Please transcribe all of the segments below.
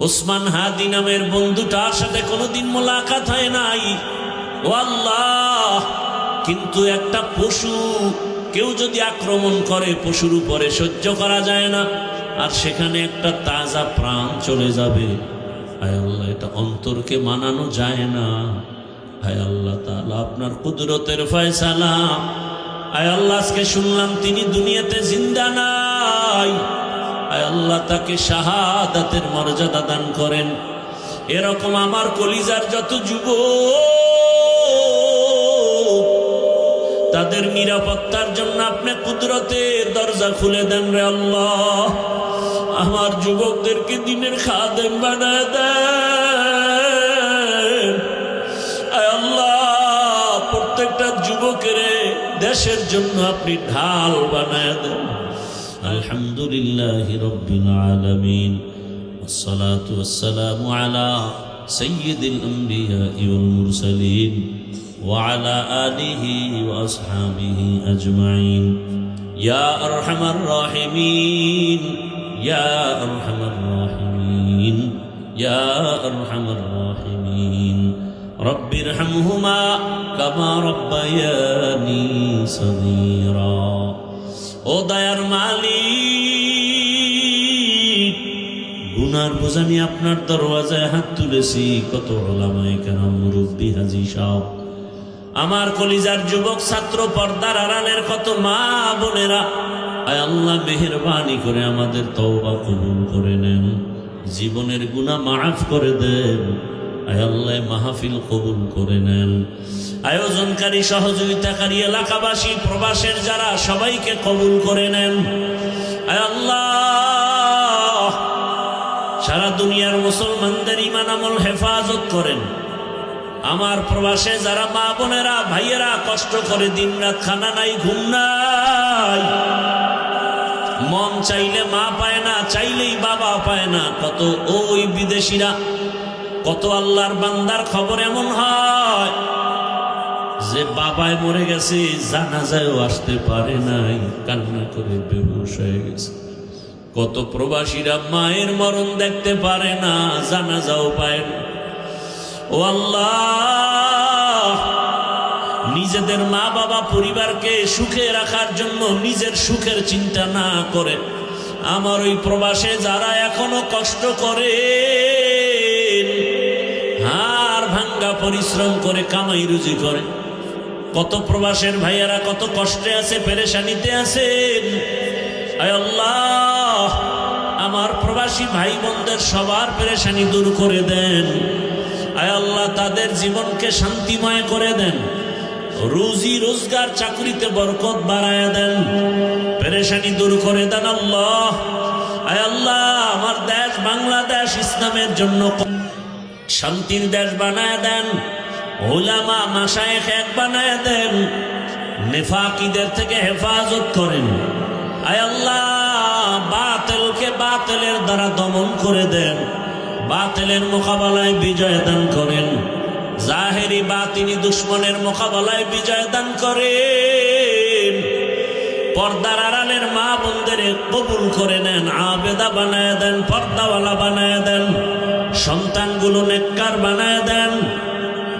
ওসমান হাদি নামের বন্ধুটার সাথে কোনোদিন মোলাকাত হয় নাই। ও আল্লাহ, কিন্তু একটা পশু কেউ যদি আক্রমণ করে পশুর উপরে সহ্য করা যায় না, আর সেখানে একটা তাজা প্রাণ চলে যাবে। আয় আল্লাহ, এটা অন্তরকে মানানো যায় না। আয় আল্লাহ তাআলা, আপনার কুদরতের ফয়সালা। আয় আল্লাহ, আজকে শুনলাম তিনি দুনিয়াতে জিন্দা নাই। আয় আল্লাহ, তাকে শাহাদাতের মর্যাদা দান করেন। এরকম আমার কলিজার যত যুবক, তাদের নিরাপত্তার জন্য আপনি কুদরতের দরজা খুলে দেন রে আল্লাহ। আমার যুবকদেরকে দিনের খাদেম বানায় দেন। আয় আল্লাহ, প্রত্যেকটা যুবকের দেশের জন্য আপনি ঢাল বানায় দেন। আলহামদুলিল্লাহি রাব্বিল আলামিন, ওয়াসসালাতু ওয়াসসালামু আলা সাইয়্যিদিল আমবিয়া ওয়াল মুরসালিন ওয়া আলা আলিহি ওয়া আসহাবিহি আজমাইন। ইয়া আরহামার রাহিমিন, ইয়া আরহামার রাহিমিন, ইয়া আরহামার রাহিমিন। রব্বিরহামহুমা কামা রাব্বায়ানি সগীরা। ও দয়ার মালিক, গুনার বোঝা নিয়ে আপনার দরওয়াজায় হাত তুলেছি। কত ওলামায়ে কেরাম, মুরব্বী, হাজী সাহেব, আমার কলিজার যুবক ছাত্র, পর্দার আড়ালের কত মা বোনেরা, আয় আল্লাহ মেহেরবানি করে আমাদের তওবা কবুল করে নেন, জীবনের গুনাহ মাফ করে দেন। আয় আল্লাহ মাহফিল কবুল করে নেন। আয়োজনকারী, সহযোগিতাকারী, এলাকাবাসী, প্রবাসের যারা, সবাইকে কবুল করে নেন। আয় আল্লাহ, সারা দুনিয়ার মুসলমানদের ঈমান আমল হেফাজত করেন। আমার প্রবাসে যারা মা বোনেরা, ভাইয়েরা কষ্ট করে দিনরাত, খানা নাই, ঘুম নাই, মন চাইলে মা পায় না, চাইলেই বাবা পায় না। কত ওই বিদেশিরা, কত আল্লাহর বান্দার খবর এমন হয় যে বাবায় মরে গেছে, জানাজায়ও আসতে পারে নাই, কান্না করে বেহুশ হয়ে গেছে। কত প্রবাসীরা মায়ের মরণ দেখতে পারে না, জানাজাও পায় না। ও আল্লাহ, নিজেদের মা বাবা পরিবারকে সুখে রাখার জন্য নিজের সুখের চিন্তা না করে আমার ওই প্রবাসে যারা এখনো কষ্ট করে, হাড় ভাঙ্গা পরিশ্রম করে কামাই রুজি করে, কত প্রবাসের ভাইয়েরা কত কষ্টে আছে, পেরেশানিতে আছেন। আয় আল্লাহ, আমার প্রবাসী ভাই বোনদের সবার পেরেশানি দূর করে দেন। আয় আল্লাহ, তাদের জীবনকে শান্তিময় করে দেন, রুজি রোজগার চাকরিতে বরকত বাড়ায় দেন, পেরেশানি দূর করে দেন আল্লাহ। আয় আল্লাহ, আমার দেশ বাংলাদেশ ইসলামের জন্য শান্তির দেশ বানায় দেন, উলামা মাশায়েখ এক বানায় দেন, নেফাকিদের থেকে হেফাজত করেন। আয় আল্লাহ, বাতিলকে বাতিলের দ্বারা দমন করে দেন, বাতিলের মোকাবেলায় বিজয় দান করেন, জাহেরি বাতিনি দুশ্মনের মোকাবেলায় বিজয় দান করেন। পর্দার আড়ালের মা বোনদের কবুল করে নেন, আবেদা বানায় দেন, পর্দাওয়ালা বানায় দেন, সন্তানগুলো নেককার বানায় দেন,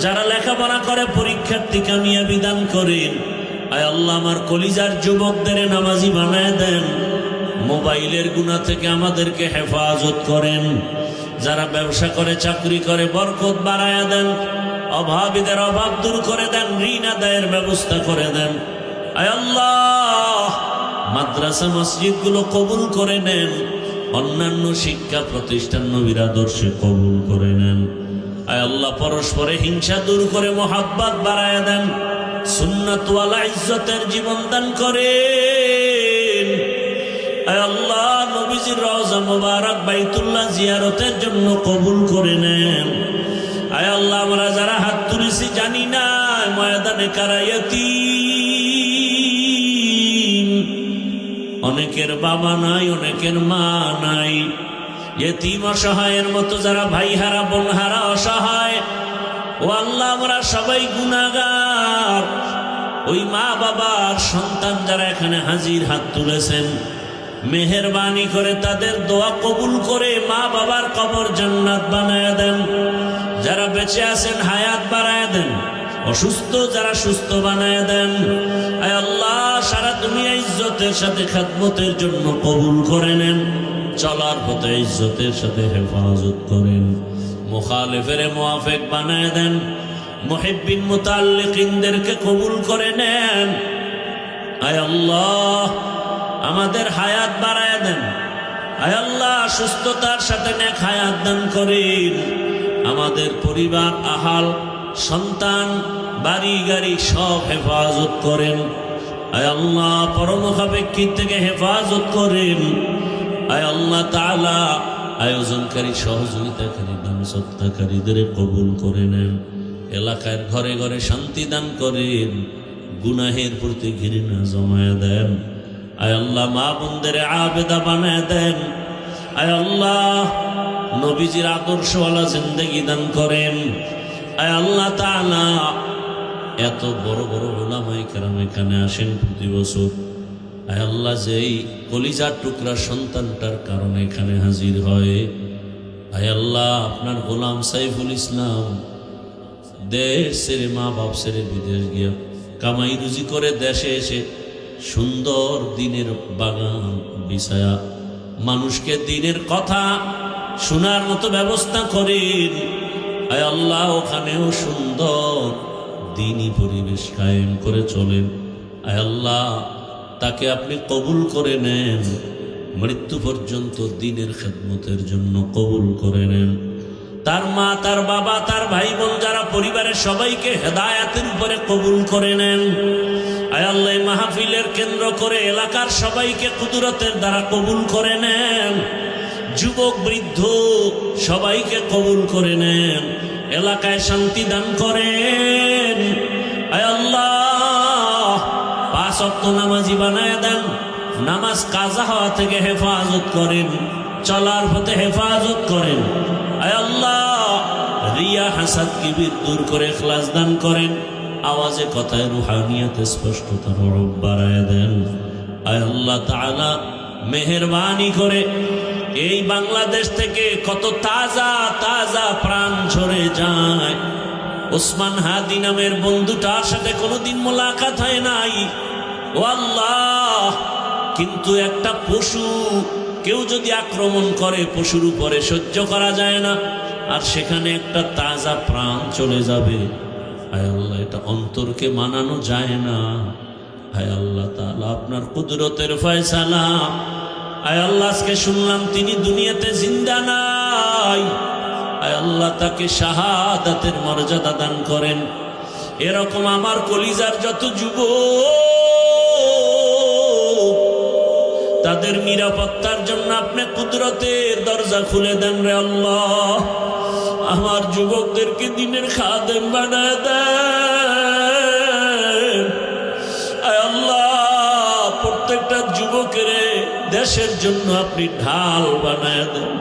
যারা লেখাপড়া করে পরীক্ষার্থী কামিয়াবি দান করেন। আয় আল্লাহ, আমার কলিজার যুবকদের নামাজি বানায় দেন, মোবাইলের গুনাহ থেকে আমাদেরকে হেফাজত করেন। যারা ব্যবসা করে, চাকরি করে, বরকত বাড়ায় দেন, অভাবীদের অভাব দূর করে দেন, ঋণ আদায়ের ব্যবস্থা করে দেন। আয় আল্লাহ, মাদ্রাসা মসজিদগুলো কবুল করে নেন, অন্যান্য শিক্ষা প্রতিষ্ঠান নবীর আদর্শে কবুল করে নেন। আয় আল্লাহ, পরস্পরে হিংসা দূর করে মোহাব্বত বাড়ায় দেন, সুন্নাত ওয়ালা ইজ্জতের জীবন দান করেন। আয় আল্লাহ, নবীজির রওজা মুবারক বাইতুল্লাহ জিয়ারতের জন্য কবুল করে নেন। আয় আল্লাহ, আমরা যারা হাত তুলেছি জানি না ময়দানে কারা ইয়তীম, অনেকের বাবা নাই, অনেকের মা নাই, ইয়তীম অসহায়ের মতো যারা ভাই হারা, বোন হারা, অসহায়। ও আল্লাহ, আমরা সবাই গুনাহগার। ওই মা বাবার সন্তান যারা এখানে হাজির হাত তুলেছেন, মেহেরবানি করে তাদের দোয়া কবুল করে মা বাবার কবর জান্নাত বানায় দেন। যারা বেঁচে আছেন হায়াত বাড়ায় দেন, অসুস্থ যারা সুস্থ বানায় দেন। আয় আল্লাহ, সারা দুনিয়া ইজ্জতের সাথে খেদমতের জন্য কবুল করে নেন। চলার পথে ইজ্জতের সাথে হেফাজত করেন। মুখালিফের মুআফিক বানায় দেন। মুহিব্বিন মুতাআল্লিকিনদেরকে কবুল করে নেন। আয় আল্লাহ, আমাদের হায়াত বাড়ায় দেন। আয় আল্লাহ, সুস্থতার সাথে নেক হায়াত দান করেন। আমাদের পরিবার, আহাল, সন্তান, বাড়ি গাড়ি সব হেফাজত করেন। আয় আল্লাহ, পরমুখাপেক্ষী থেকে হেফাজত করেন। আয় আল্লাহ তাআলা, আয়োজনকারী, সহযোগিতাকারী, দান সত্তাকারীদের কবুল করে নেন। এলাকার ঘরে ঘরে শান্তি দান করেন। গুনাহের প্রতি ঘৃণা জমায় দেন। আয় আল্লাহ, মা বোনদের আবেদা বানায় দেন। আয় আল্লাহ, নবীজির আদর্শওয়ালা জিন্দেগি দান করেন। আয় আল্লাহ তাআলা, এত বড় বড় উলামায়ে কেরাম এখানে আসেন প্রতি বছর। আয় আল্লাহ, যেই কলিজার টুকরা সন্তানটার কারণে এখানে হাজির হয়, আয় আল্লাহ, আপনার গোলাম সাইফুল ইসলাম দেশ ছেড়ে, মা বাপ ছেড়ে বিদেশ গিয়া কামাই রুজি করে দেশে এসে সুন্দর দিনের বাগান বিছায়া মানুষকে দিনের কথা শোনার মতো ব্যবস্থা করেন। আয় আল্লাহ, ওখানেও সুন্দর দিনী পরিবেশ কায়েম করে চলেন। আয় আল্লাহ, তাকে আপনি কবুল করে নেন। মৃত্যু পর্যন্ত দিনের খেদমতের জন্য কবুল করে নেন। তার মা, তার বাবা, তার ভাই বোন, যারা পরিবারের সবাইকে হেদায়াতের উপরে কবুল করে নেন। আয় আল্লাহ, মাহফিলের কেন্দ্র করে এলাকার সবাইকে কুদরতের দ্বারা কবুল করে নেন। যুবক বৃদ্ধ সবাইকে কবুল করে নেন। এলাকায় শান্তি দান করেন। আয় আল্লাহ, 5 ওয়াক্ত নামাজি বানায় দেন। নামাজ কাজা হওয়া থেকে হেফাজত করেন। চলার পথে হেফাজত করেন। আয় আল্লাহ, রিয়া, হাসাদ, কিবির দূর করে ইখলাস দান করেন। আওয়াজে কথায় রুহানিয়াতে স্পষ্টতার রূপ বাড়ায় দেন। আয় আল্লাহ তাআলা, মেহেরবানি করে এই বাংলাদেশ থেকে কত তাজা তাজা প্রাণ ঝরে যায়। ওসমান হাদি নামের বন্ধুটার সাথে কোনোদিন মোলাকাত হয় নাই, ও আল্লাহ, কিন্তু একটা পশু কেউ যদি আক্রমণ করে, পশুর উপরে সহ্য করা যায় না, আর সেখানে একটা তাজা প্রাণ চলে যাবে। আয় আল্লাহ, এটা অন্তরকে মানানো যায় না। আয় আল্লাহ তাআলা, আপনার কুদরতের ফয়সালা। আয় আল্লাহ, আজকে শুনলাম তিনি দুনিয়াতে জিন্দা নাই। আয় আল্লাহ, তাকে শাহাদাতের মর্যাদা দান করেন। এরকম আমার কলিজার যত যুবক, তাদের নিরাপত্তার জন্য আপনি কুদরতের দরজা খুলে দেন রে আল্লাহ। আমার যুবকদেরকে দিনের খাদেম বানায় দেন। আয় আল্লাহ, প্রত্যেকটা যুবকের দেশের জন্য আপনি ঢাল বানায় দেন।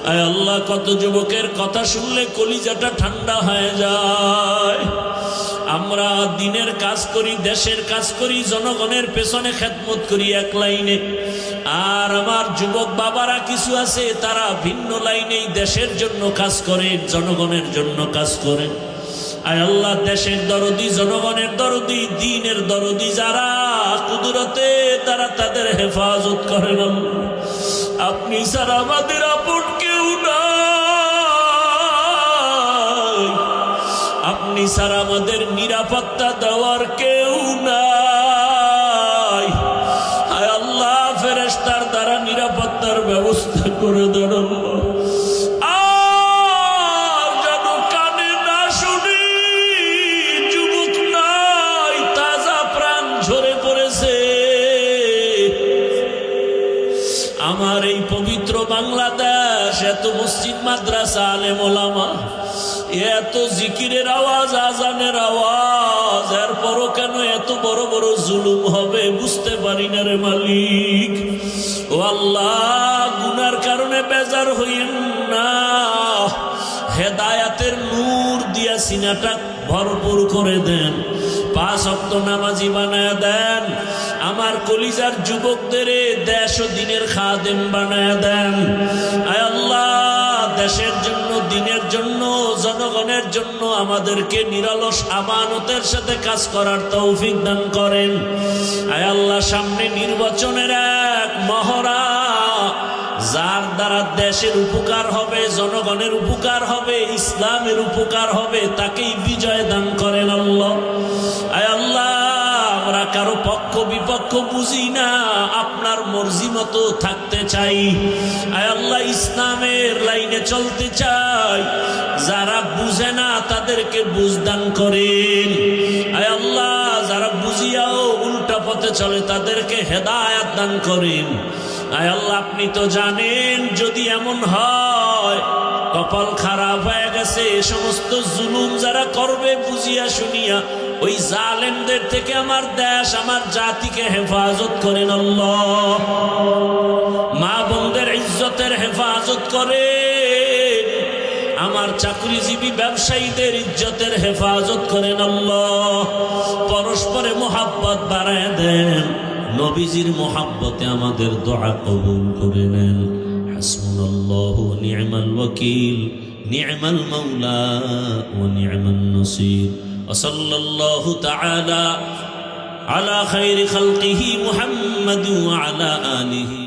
আয় আল্লাহ, কত যুবকের কথা শুনলে কলিজাটা ঠান্ডা হয়ে যায়। আমরা দিনের কাজ করি, দেশের কাজ করি, জনগণের পেছনে খেদমত করি এক লাইনে। আর আমার যুবক বাবারা কিছু আছে, তারা ভিন্ন লাইনেই দেশের জন্য কাজ করেন, জনগণের জন্য কাজ করেন। আয় আল্লাহ, দেশের দরদি, জনগণের দরদি, দ্বীনের দরদি যারা, কুদরতে তারা তাদের হেফাজত করেন। আপনি ছাড়া আমাদের আপন কেউ নাই। আপনি ছাড়া আমাদের নিরাপত্তা দেওয়ার কেউ নাই। আয় আল্লাহ, ফেরেশতার দ্বারা নিরাপত্তার ব্যবস্থা করে দেন। আর যেন কানে না শুনি, যুবক নাই, তাজা প্রাণ ঝরে পড়েছে। আমার এই পবিত্র বাংলাদেশ, এত মসজিদ, মাদ্রাসা, আলেম ওলামা, এত জিকিরের আওয়াজ, আজানের আওয়াজ, এরপরও কেন এত বড় বড় জুলুম হবে বুঝতে পারি না রে মালিক। ও আল্লাহ, গুনার কারণে বেজার হইেন না। হেদায়াতের নূর দিয়া সিনাটা ভরপুর করে দেন। 5 ওয়াক্ত নামাজি বানায় দেন। আমার কলিজার যুবকদের দেশ ও দিনের খাদেম বানায় দেন। আয় আল্লাহ, দেশের জন্য, দিনের জন্য, জনগণের জন্য আমাদেরকে নিরলস আমানতের সাথে কাজ করার তৌফিক দান করেন। আয় আল্লাহ, সামনে নির্বাচনের এক মহড়া, যার দ্বারা দেশের উপকার হবে, জনগণের উপকার হবে, ইসলামের উপকার হবে, তাকেই বিজয় দান করেন আল্লাহ। আয় আল্লাহ, আমরা কারো পক্ষ বিপক্ষ বুঝি না, আপনার মর্জি মতো থাকতে চাই। আয় আল্লাহ, ইসলামের লাইনে চলতে চাই। যারা বুঝে না তাদেরকে বুঝ দান করেন। আয় আল্লাহ, যারা বুঝিয়াও উল্টা পথে চলে তাদেরকে হেদায়েত দান করেন। আয় আল্লাহ, আপনি তো জানেন, যদি এমন হয় কপাল খারাপ হয়ে গেছে, এ সমস্ত জুলুম যারা করবে বুঝিয়া শুনিয়া, ওই জালেমদের থেকে আমার দেশ, আমার জাতিকে হেফাজত করেন আল্লাহ। মা বোনদের ইজ্জতের হেফাজত করেন। আমার চাকরিজীবী ব্যবসায়ীদের ইজ্জতের হেফাজত করেন আল্লাহ। পরস্পরে মোহাব্বত বাড়ায় দেন। নবীজির মোহাব্বতে আমাদের দোয়া কবুল করে নেন। হাসবুনাল্লাহু ওয়া নি'মাল ওয়াকিল, নি'মাল মাওলা ওয়া নি'মান নাসির। ওয়া সাল্লাল্লাহু তাআলা আলা খায়রি খালকিহি মুহাম্মাদ ওয়া আলা আলিহি